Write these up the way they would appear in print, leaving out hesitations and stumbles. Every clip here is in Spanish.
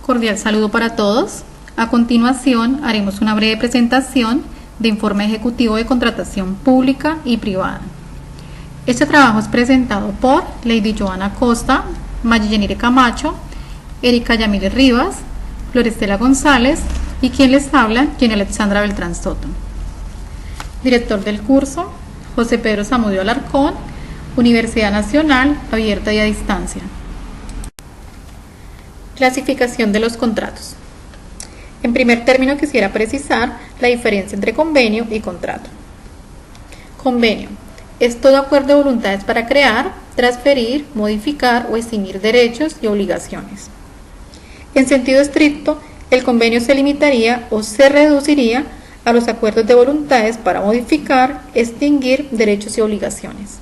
Cordial saludo para todos. A continuación haremos una breve presentación de informe ejecutivo de contratación pública y privada. Este trabajo es presentado por Lady Joana Costa, Mayenire Camacho, Erika Yamile Rivas, Florestela González y quien les habla, Jenny Alexandra Beltrán Soto. Director del curso, José Pedro Zamudio Alarcón, Universidad Nacional, abierta y a distancia. Clasificación de los contratos. En primer término quisiera precisar la diferencia entre convenio y contrato. Convenio es todo acuerdo de voluntades para crear, transferir, modificar o extinguir derechos y obligaciones. En sentido estricto, el convenio se limitaría o se reduciría a los acuerdos de voluntades para modificar, extinguir derechos y obligaciones.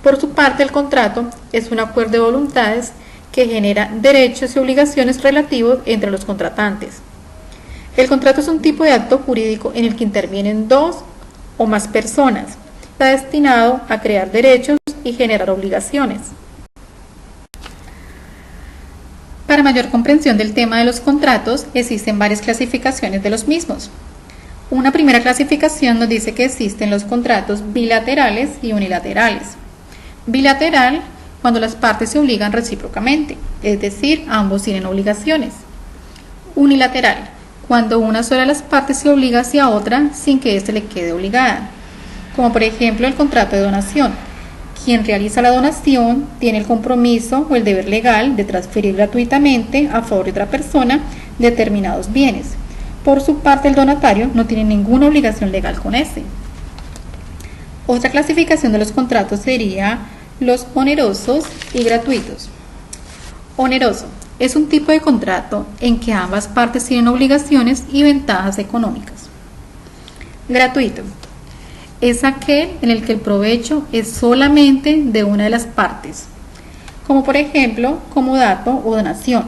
Por su parte, el contrato es un acuerdo de voluntades que genera derechos y obligaciones relativos entre los contratantes. El contrato es un tipo de acto jurídico en el que intervienen dos o más personas. Está destinado a crear derechos y generar obligaciones. Para mayor comprensión del tema de los contratos, existen varias clasificaciones de los mismos. Una primera clasificación nos dice que existen los contratos bilaterales y unilaterales. Bilateral, cuando las partes se obligan recíprocamente, es decir, ambos tienen obligaciones. Unilateral, cuando una sola de las partes se obliga hacia otra sin que éste le quede obligada, como por ejemplo el contrato de donación. Quien realiza la donación tiene el compromiso o el deber legal de transferir gratuitamente a favor de otra persona determinados bienes. Por su parte, el donatario no tiene ninguna obligación legal con ese. Otra clasificación de los contratos sería los onerosos y gratuitos. Oneroso es un tipo de contrato en que ambas partes tienen obligaciones y ventajas económicas. Gratuito es aquel en el que el provecho es solamente de una de las partes, como por ejemplo comodato o donación.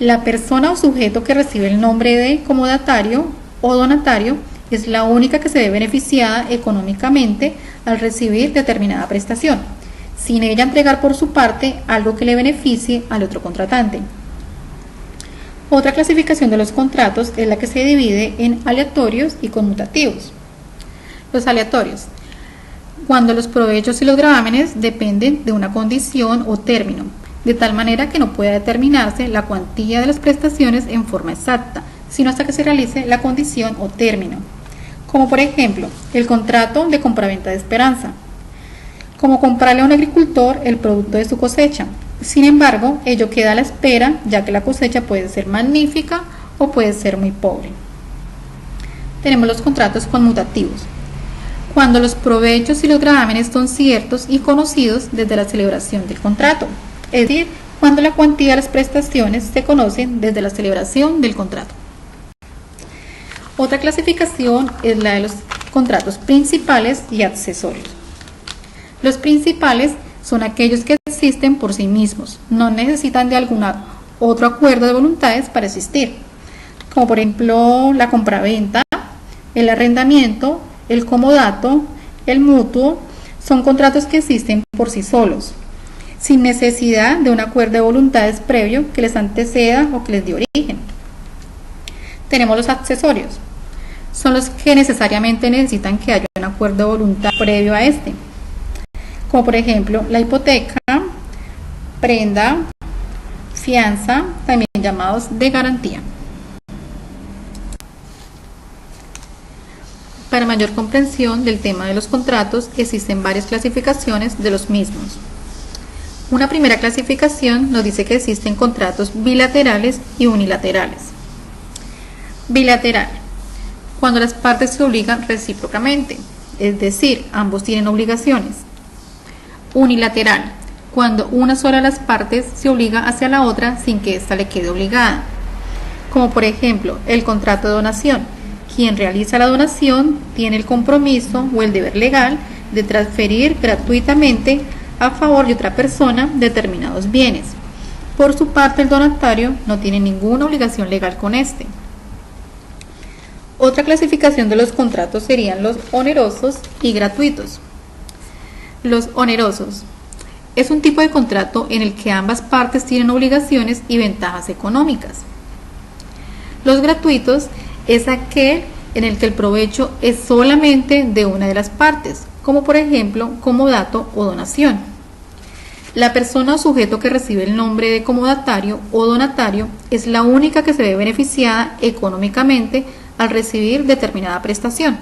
La persona o sujeto que recibe el nombre de comodatario o donatario es la única que se ve beneficiada económicamente al recibir determinada prestación, sin ella entregar por su parte algo que le beneficie al otro contratante. Otra clasificación de los contratos es la que se divide en aleatorios y conmutativos. Los aleatorios, cuando los provechos y los gravámenes dependen de una condición o término, de tal manera que no pueda determinarse la cuantía de las prestaciones en forma exacta, sino hasta que se realice la condición o término, como por ejemplo el contrato de compraventa de esperanza, como comprarle a un agricultor el producto de su cosecha. Sin embargo, ello queda a la espera, ya que la cosecha puede ser magnífica o puede ser muy pobre. Tenemos los contratos conmutativos, cuando los provechos y los gravámenes son ciertos y conocidos desde la celebración del contrato, es decir, cuando la cuantía de las prestaciones se conocen desde la celebración del contrato. Otra clasificación es la de los contratos principales y accesorios. Los principales son aquellos que existen por sí mismos, no necesitan de algún otro acuerdo de voluntades para existir, como por ejemplo la compraventa, el arrendamiento, el comodato, el mutuo. Son contratos que existen por sí solos, sin necesidad de un acuerdo de voluntades previo que les anteceda o que les dé origen. Tenemos los accesorios, son los que necesariamente necesitan que haya un acuerdo de voluntad previo a este, como por ejemplo la hipoteca, prenda, fianza, también llamados de garantía. Para mayor comprensión del tema de los contratos, existen varias clasificaciones de los mismos. Una primera clasificación nos dice que existen contratos bilaterales y unilaterales. Bilateral, cuando las partes se obligan recíprocamente, es decir, ambos tienen obligaciones. Unilateral, cuando una sola de las partes se obliga hacia la otra sin que ésta le quede obligada, como por ejemplo el contrato de donación. Quien realiza la donación tiene el compromiso o el deber legal de transferir gratuitamente a favor de otra persona determinados bienes. Por su parte, el donatario no tiene ninguna obligación legal con este. Otra clasificación de los contratos serían los onerosos y gratuitos. Los onerosos es un tipo de contrato en el que ambas partes tienen obligaciones y ventajas económicas. Los gratuitos es aquel en el que el provecho es solamente de una de las partes, como por ejemplo comodato o donación. La persona o sujeto que recibe el nombre de comodatario o donatario es la única que se ve beneficiada económicamente al recibir determinada prestación,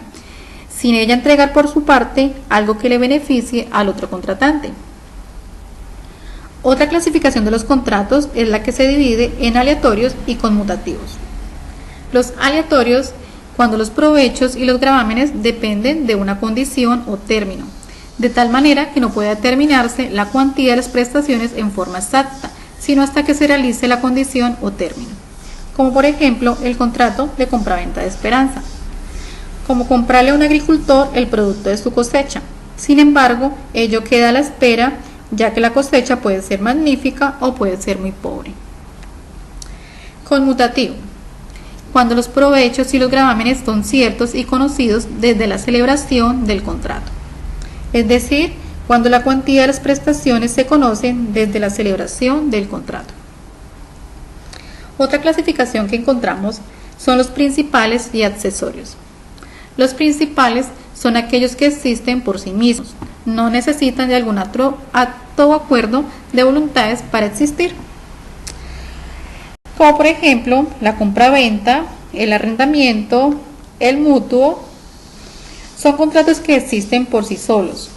sin ella entregar por su parte algo que le beneficie al otro contratante. Otra clasificación de los contratos es la que se divide en aleatorios y conmutativos. Los aleatorios, cuando los provechos y los gravámenes dependen de una condición o término, de tal manera que no puede determinarse la cuantía de las prestaciones en forma exacta, sino hasta que se realice la condición o término, como por ejemplo el contrato de compraventa de esperanza, como comprarle a un agricultor el producto de su cosecha. Sin embargo, ello queda a la espera, ya que la cosecha puede ser magnífica o puede ser muy pobre. Conmutativo, cuando los provechos y los gravámenes son ciertos y conocidos desde la celebración del contrato, es decir, cuando la cuantía de las prestaciones se conocen desde la celebración del contrato. Otra clasificación que encontramos son los principales y accesorios. Los principales son aquellos que existen por sí mismos, no necesitan de algún acto o acuerdo de voluntades para existir, como por ejemplo la compraventa, el arrendamiento, el mutuo. Son contratos que existen por sí solos,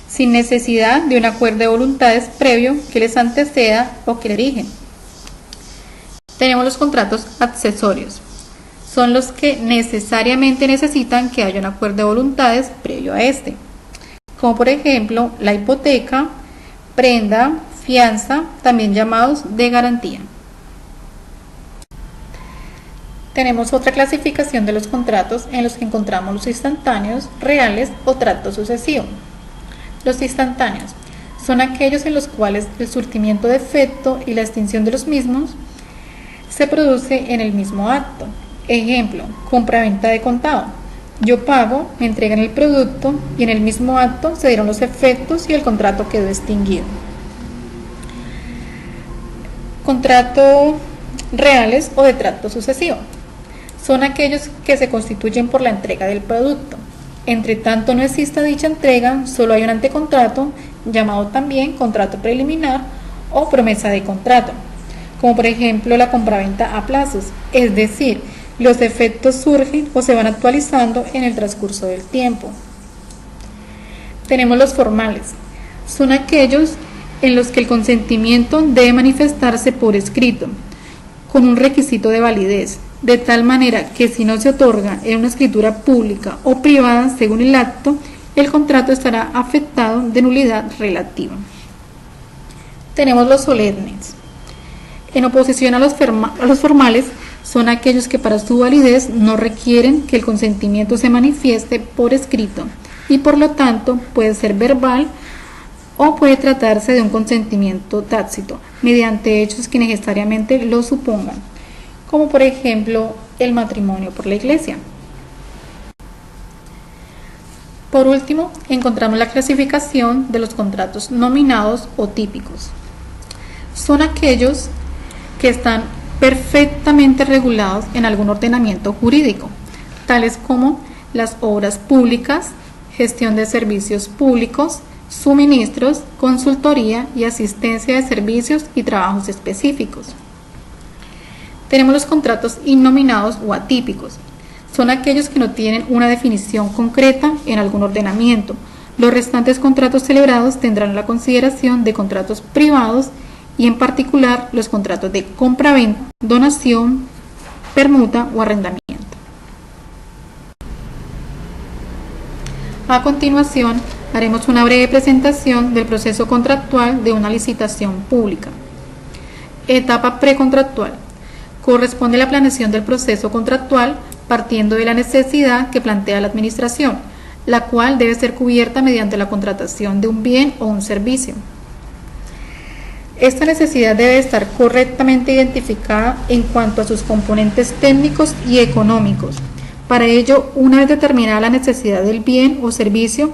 sin necesidad de un acuerdo de voluntades previo que les anteceda o que le rigen. Tenemos los contratos accesorios. Son los que necesariamente necesitan que haya un acuerdo de voluntades previo a este, como por ejemplo la hipoteca, prenda, fianza, también llamados de garantía. Tenemos otra clasificación de los contratos en los que encontramos los instantáneos, reales o trato sucesivo. Los instantáneos son aquellos en los cuales el surtimiento de efecto y la extinción de los mismos se produce en el mismo acto. Ejemplo, compraventa de contado. Yo pago, me entregan el producto y en el mismo acto se dieron los efectos y el contrato quedó extinguido. Contratos reales o de trato sucesivo son aquellos que se constituyen por la entrega del producto. Entre tanto no exista dicha entrega, solo hay un antecontrato, llamado también contrato preliminar o promesa de contrato, como por ejemplo la compraventa a plazos, es decir, los efectos surgen o se van actualizando en el transcurso del tiempo. Tenemos los formales, son aquellos en los que el consentimiento debe manifestarse por escrito, con un requisito de validez, de tal manera que si no se otorga en una escritura pública o privada según el acto, el contrato estará afectado de nulidad relativa. Tenemos los solemnes. En oposición a los formales, son aquellos que para su validez no requieren que el consentimiento se manifieste por escrito y por lo tanto puede ser verbal o puede tratarse de un consentimiento tácito mediante hechos que necesariamente lo supongan, como por ejemplo el matrimonio por la iglesia. Por último, encontramos la clasificación de los contratos nominados o típicos. Son aquellos que están perfectamente regulados en algún ordenamiento jurídico, tales como las obras públicas, gestión de servicios públicos, suministros, consultoría y asistencia de servicios y trabajos específicos. Tenemos los contratos innominados o atípicos. Son aquellos que no tienen una definición concreta en algún ordenamiento. Los restantes contratos celebrados tendrán la consideración de contratos privados y en particular los contratos de compraventa, donación, permuta o arrendamiento. A continuación, haremos una breve presentación del proceso contractual de una licitación pública. Etapa precontractual. Corresponde la planeación del proceso contractual partiendo de la necesidad que plantea la administración, la cual debe ser cubierta mediante la contratación de un bien o un servicio. Esta necesidad debe estar correctamente identificada en cuanto a sus componentes técnicos y económicos. Para ello, una vez determinada la necesidad del bien o servicio,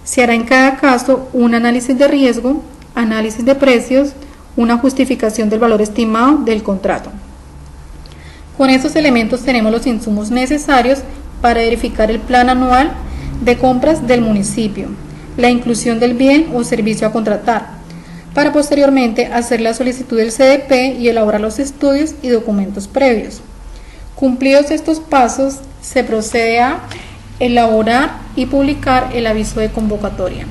se hará en cada caso un análisis de riesgo análisis de precios, una justificación del valor estimado del contrato. Con estos elementos tenemos los insumos necesarios para verificar el plan anual de compras del municipio, la inclusión del bien o servicio a contratar, para posteriormente hacer la solicitud del CDP y elaborar los estudios y documentos previos. Cumplidos estos pasos, se procede a elaborar y publicar el aviso de convocatoria,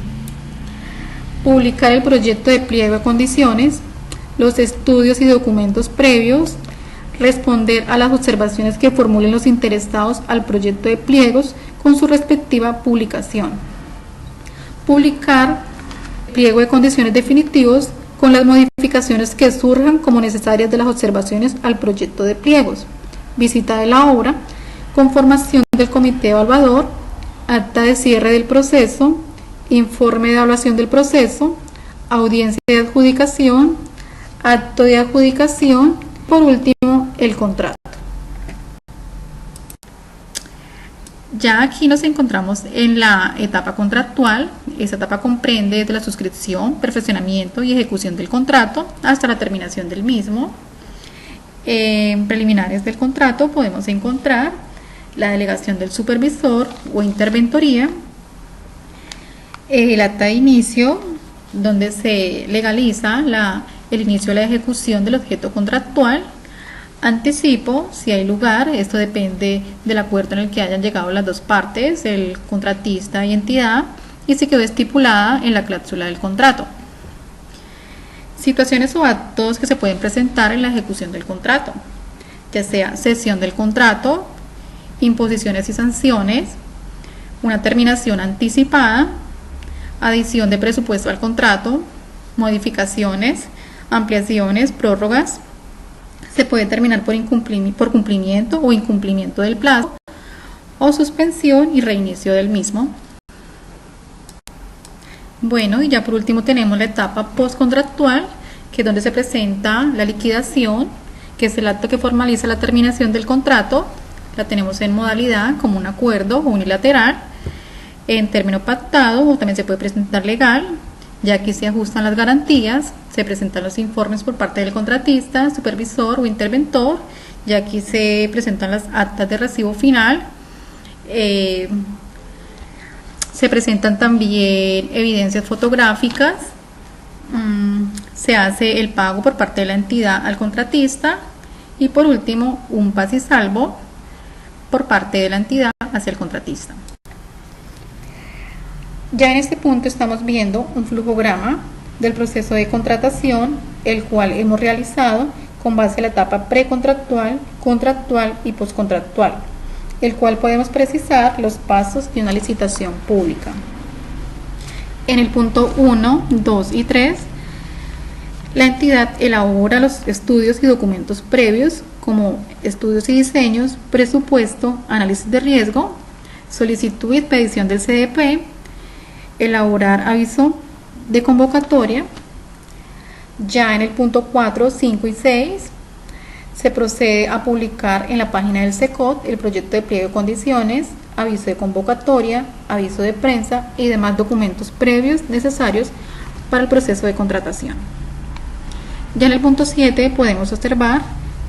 publicar el proyecto de pliego de condiciones, los estudios y documentos previos, responder a las observaciones que formulen los interesados al proyecto de pliegos con su respectiva publicación, publicar pliego de condiciones definitivos con las modificaciones que surjan como necesarias de las observaciones al proyecto de pliegos, visita de la obra, conformación del comité evaluador, acta de cierre del proceso, informe de evaluación del proceso, audiencia de adjudicación, acto de adjudicación, por último, el contrato. Ya aquí nos encontramos en la etapa contractual. Esta etapa comprende desde la suscripción, perfeccionamiento y ejecución del contrato hasta la terminación del mismo. En preliminares del contrato podemos encontrar la delegación del supervisor o interventoría, el acta de inicio, donde se legaliza el inicio de la ejecución del objeto contractual, anticipo, si hay lugar, esto depende del acuerdo en el que hayan llegado las dos partes, el contratista y entidad, y si quedó estipulada en la cláusula del contrato. Situaciones o actos que se pueden presentar en la ejecución del contrato, ya sea cesión del contrato, imposiciones y sanciones, una terminación anticipada, adición de presupuesto al contrato, modificaciones, ampliaciones, prórrogas. Se puede terminar por cumplimiento o incumplimiento del plazo, o suspensión y reinicio del mismo. Bueno, y ya por último tenemos la etapa postcontractual, que es donde se presenta la liquidación, que es el acto que formaliza la terminación del contrato. La tenemos en modalidad como un acuerdo o unilateral, en término pactado, o también se puede presentar legal. Ya aquí se ajustan las garantías, se presentan los informes por parte del contratista, supervisor o interventor, ya aquí se presentan las actas de recibo final, se presentan también evidencias fotográficas, se hace el pago por parte de la entidad al contratista y por último un paz y salvo por parte de la entidad hacia el contratista. Ya en este punto estamos viendo un flujograma del proceso de contratación, el cual hemos realizado con base a la etapa precontractual, contractual y postcontractual, el cual podemos precisar los pasos de una licitación pública. En el punto 1, 2 y 3, la entidad elabora los estudios y documentos previos como estudios y diseños, presupuesto, análisis de riesgo, solicitud y expedición del CDP, elaborar aviso de convocatoria. Ya en el punto 4, 5 y 6 se procede a publicar en la página del SECOT el proyecto de pliego de condiciones, aviso de convocatoria, aviso de prensa y demás documentos previos necesarios para el proceso de contratación. Ya en el punto 7 podemos observar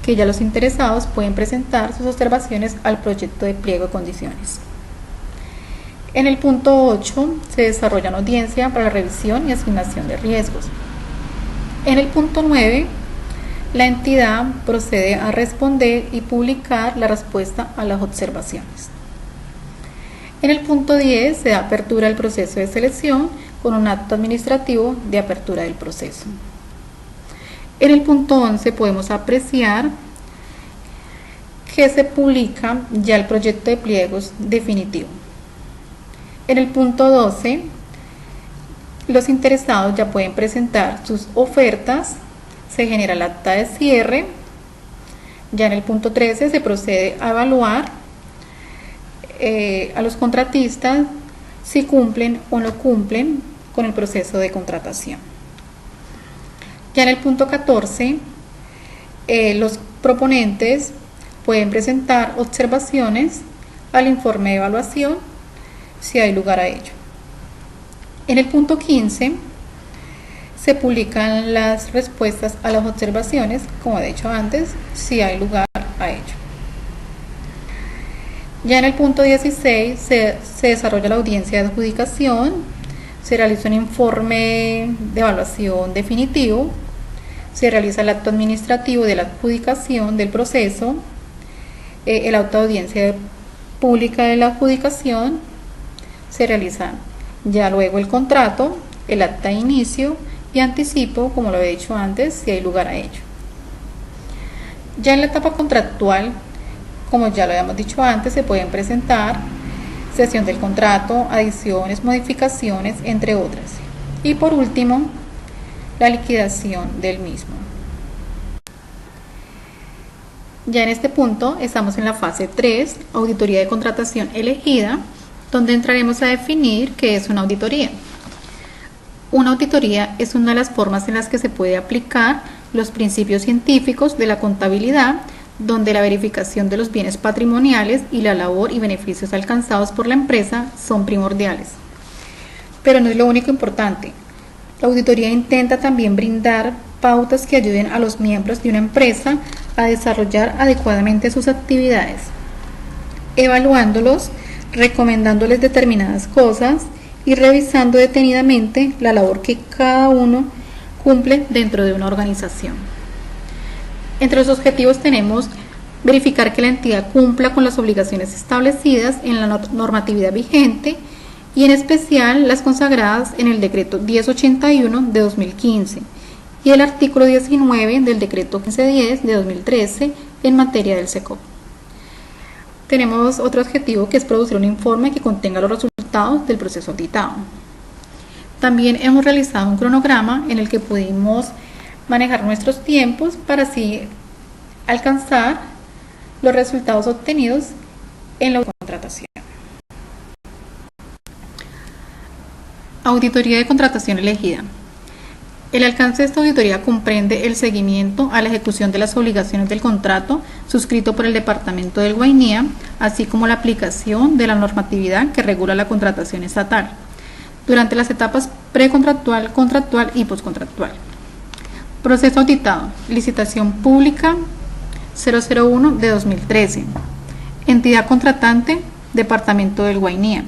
que ya los interesados pueden presentar sus observaciones al proyecto de pliego de condiciones. En el punto 8 se desarrolla una audiencia para la revisión y asignación de riesgos. En el punto 9, la entidad procede a responder y publicar la respuesta a las observaciones. En el punto 10 se da apertura al proceso de selección con un acto administrativo de apertura del proceso. En el punto 11 podemos apreciar que se publica ya el proyecto de pliegos definitivo. En el punto 12, los interesados ya pueden presentar sus ofertas, se genera el acta de cierre. Ya en el punto 13 se procede a evaluar a los contratistas si cumplen o no cumplen con el proceso de contratación. Ya en el punto 14, los proponentes pueden presentar observaciones al informe de evaluación si hay lugar a ello. En el punto 15 se publican las respuestas a las observaciones, como he dicho antes, si hay lugar a ello. Ya en el punto 16 se desarrolla la audiencia de adjudicación, se realiza un informe de evaluación definitivo, se realiza el acto administrativo de la adjudicación del proceso, el auto de audiencia pública de la adjudicación, se realiza ya luego el contrato, el acta de inicio y anticipo, como lo he dicho antes, si hay lugar a ello. Ya en la etapa contractual, como ya lo habíamos dicho antes, se pueden presentar cesión del contrato, adiciones, modificaciones, entre otras. Y por último, la liquidación del mismo. Ya en este punto estamos en la fase 3, auditoría de contratación elegida, donde entraremos a definir qué es una auditoría. Una auditoría es una de las formas en las que se puede aplicar los principios científicos de la contabilidad, donde la verificación de los bienes patrimoniales y la labor y beneficios alcanzados por la empresa son primordiales. Pero no es lo único importante. La auditoría intenta también brindar pautas que ayuden a los miembros de una empresa a desarrollar adecuadamente sus actividades, evaluándolos, recomendándoles determinadas cosas y revisando detenidamente la labor que cada uno cumple dentro de una organización. Entre los objetivos tenemos verificar que la entidad cumpla con las obligaciones establecidas en la normatividad vigente y en especial las consagradas en el decreto 1081 de 2015 y el artículo 19 del decreto 1510 de 2013 en materia del SECOP. Tenemos otro objetivo, que es producir un informe que contenga los resultados del proceso auditado. También hemos realizado un cronograma en el que pudimos manejar nuestros tiempos para así alcanzar los resultados obtenidos en la contratación. Auditoría de contratación elegida. El alcance de esta auditoría comprende el seguimiento a la ejecución de las obligaciones del contrato suscrito por el Departamento del Guainía, así como la aplicación de la normatividad que regula la contratación estatal, durante las etapas precontractual, contractual y postcontractual. Proceso auditado. Licitación pública 001 de 2013. Entidad contratante, Departamento del Guainía.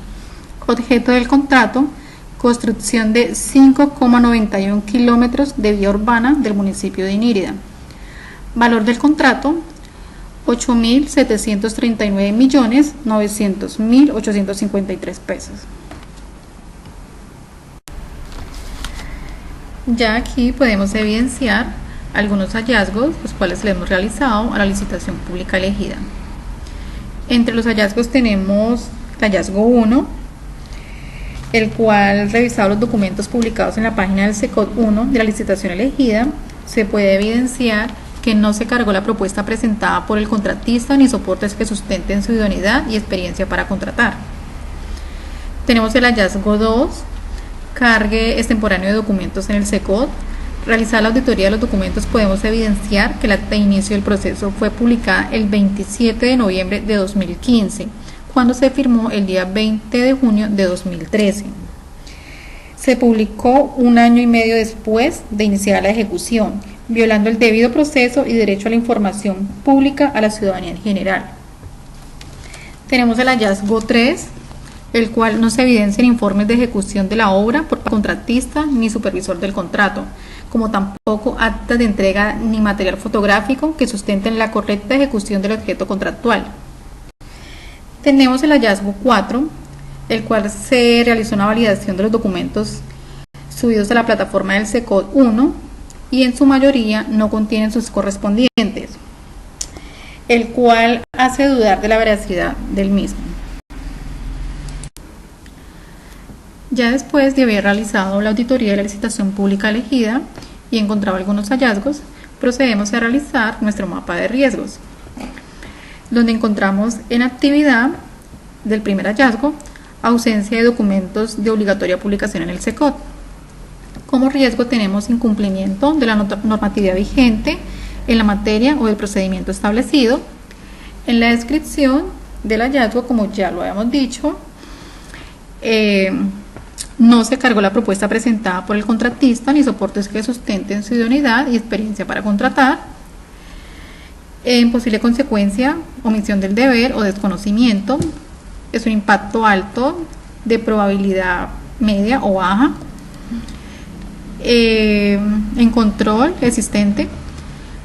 Objeto del contrato, construcción de 5,91 kilómetros de vía urbana del municipio de Inírida. Valor del contrato, 8.739.900.853 pesos. Ya aquí podemos evidenciar algunos hallazgos, los cuales le hemos realizado a la licitación pública elegida. Entre los hallazgos tenemos el hallazgo 1, el cual, revisado los documentos publicados en la página del SECOT 1 de la licitación elegida, se puede evidenciar que no se cargó la propuesta presentada por el contratista ni soportes que sustenten su idoneidad y experiencia para contratar. Tenemos el hallazgo 2, cargue extemporáneo de documentos en el SECOT. Realizada la auditoría de los documentos, podemos evidenciar que el acta de inicio del proceso fue publicada el 27 de noviembre de 2015, cuando se firmó el día 20 de junio de 2013. Se publicó un año y medio después de iniciar la ejecución, violando el debido proceso y derecho a la información pública a la ciudadanía en general. Tenemos el hallazgo 3, el cual no se evidencia en informes de ejecución de la obra por contratista ni supervisor del contrato, como tampoco actas de entrega ni material fotográfico que sustenten la correcta ejecución del objeto contractual. Tenemos el hallazgo 4, el cual se realizó una validación de los documentos subidos a la plataforma del SECOT 1 y en su mayoría no contienen sus correspondientes, el cual hace dudar de la veracidad del mismo. Ya después de haber realizado la auditoría de la licitación pública elegida y encontrado algunos hallazgos, procedemos a realizar nuestro mapa de riesgos, donde encontramos en actividad del primer hallazgo ausencia de documentos de obligatoria publicación en el SECOT. Como riesgo tenemos incumplimiento de la normatividad vigente en la materia o del procedimiento establecido. En la descripción del hallazgo, como ya lo habíamos dicho, No se cargó la propuesta presentada por el contratista ni soportes que sustenten su idoneidad y experiencia para contratar. En posible consecuencia, omisión del deber o desconocimiento. Es un impacto alto de probabilidad media o baja. En control existente,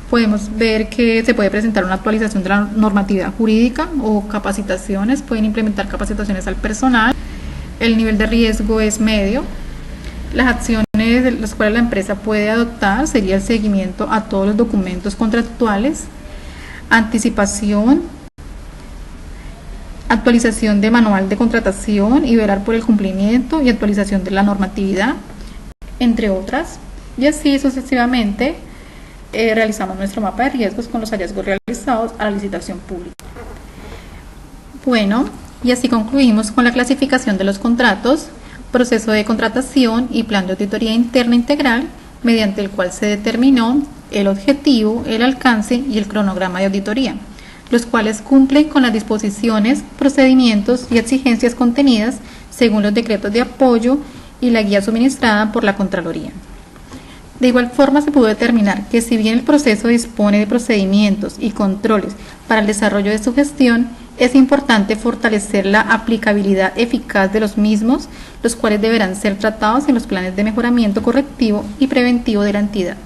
podemos ver que se puede presentar una actualización de la normatividad jurídica o capacitaciones, pueden implementar capacitaciones al personal. El nivel de riesgo es medio. Las acciones de las cuales la empresa puede adoptar sería el seguimiento a todos los documentos contractuales, anticipación, actualización de manual de contratación y velar por el cumplimiento y actualización de la normatividad, entre otras. Y así sucesivamente realizamos nuestro mapa de riesgos con los hallazgos realizados a la licitación pública. Bueno, y así concluimos con la clasificación de los contratos, proceso de contratación y plan de auditoría interna integral, mediante el cual se determinó el objetivo, el alcance y el cronograma de auditoría, los cuales cumplen con las disposiciones, procedimientos y exigencias contenidas según los decretos de apoyo y la guía suministrada por la Contraloría. De igual forma, se pudo determinar que si bien el proceso dispone de procedimientos y controles para el desarrollo de su gestión, es importante fortalecer la aplicabilidad eficaz de los mismos, los cuales deberán ser tratados en los planes de mejoramiento correctivo y preventivo de la entidad.